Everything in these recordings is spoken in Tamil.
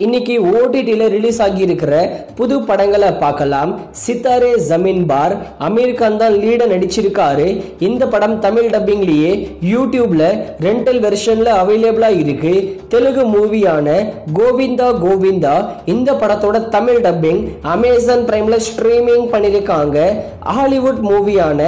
இன்னைக்கு ஓடிடில ரிலீஸ் ஆகி இருக்கிற புது படங்களை பார்க்கலாம். சித்தாரே ஜமீன் பார், அமீர் கான் தான் லீட நடிச்சிருக்காரு. இந்த படம் தமிழ் டப்பிங்லயே யூடியூப்ல ரெண்டல் வெர்ஷன்ல அவைலபிளா இருக்கு. தெலுங்கு மூவியான கோவிந்தா கோவிந்தா இந்த படத்தோட தமிழ் டப்பிங் அமேசான் பிரைம்ல ஸ்ட்ரீமிங் பண்ணிருக்காங்க. ஹாலிவுட் மூவியான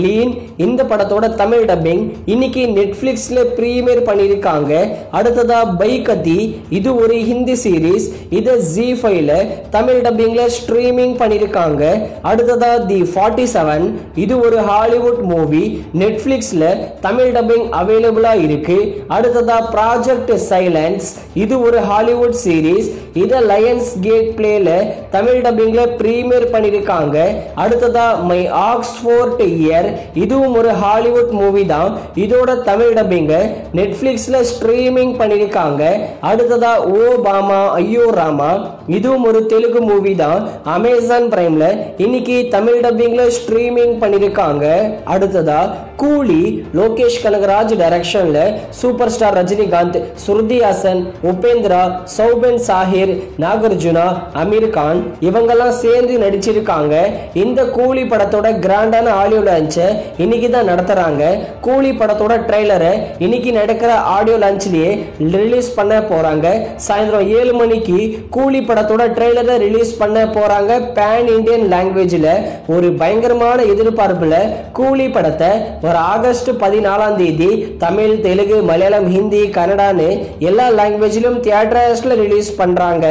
லீன் இந்த படத்தோட தமிழ் டப்பிங் இன்னைக்கு நெட்ஃபிளிக்ஸ்ல பிரீமியர் பண்ணிருக்காங்க. அடுத்ததா பைகதி, இது ஒரு ஹிந்தி சீரிஸ். இத ஜி5ல தமிழ் டப்பிங்ல ஸ்ட்ரீமிங் பண்ணிருக்காங்க. அடுத்ததா தி 47, இது ஒரு ஹாலிவுட் மூவி. நெட்ஃபிளிக்ஸ்ல தமிழ் டப்பிங் அவைலபிளா இருக்கு. அடுத்ததா ப்ராஜெக்ட் சைலன்ஸ், இது ஒரு ஹாலிவுட் சீரிஸ். இத லயன்ஸ் கேட் பிளேல தமிழ் டப்பிங்ல பிரீமியர் பண்ணிருக்காங்க. அடுத்ததா மை ஆக்ஸ்போர்ட் இயர், இதுவும் ஒரு ஹாலிவுட் மூவி தான். இதோட தமிழ் டப்பிங்க நெட்ஃபிளிக்ஸ்ல ஸ்ட்ரீமிங் பண்ணிருக்காங்க. அடுத்ததா ஓபாமா ஐயோ ராமா, இதுவும் ஒரு தெலுங்கு மூவி தான். அமேசான் பிரைம்ல இன்னைக்கு தமிழ் டப்பிங்ல ஸ்ட்ரீமிங் பண்ணிருக்காங்க. அடுத்ததா கூலி, லோகேஷ் கனகராஜ் டைரக்ஷன்ல சூப்பர் ஸ்டார் ரஜினிகாந்த், ஸ்ருதி ஹாசன், உபேந்திரா, சௌபன் சாஹிர், நாகார்ஜுனா, அமீர் கான் இவங்கெல்லாம் சேர்ந்து நடிச்சிருக்காங்க. இந்த கூலி படத்தோட கிராண்டான ஆடியோ லான்ச் இன்னைக்கு தான் நடத்துறாங்க. கூலி படத்தோட ட்ரெய்லரை இன்னைக்கு நடக்கிற ஆடியோ லான்ச்லயே ரிலீஸ் பண்ண போறாங்க. சாயந்தரம் 7 மணிக்கு கூலி படத்தோட ட்ரெய்லரை ரிலீஸ் பண்ண போறாங்க. பேன் இண்டியன் லாங்குவேஜ்ல ஒரு பயங்கரமான எதிர்பார்ப்புல கூலி படத்தை ஒரு ஆகஸ்ட் 14ஆம் தேதி தமிழ், தெலுங்கு, மலையாளம், ஹிந்தி, கன்னடான்னு எல்லா லாங்குவேஜிலும் தியேட்டர்ஸ்ல ரிலீஸ் பண்றாங்க.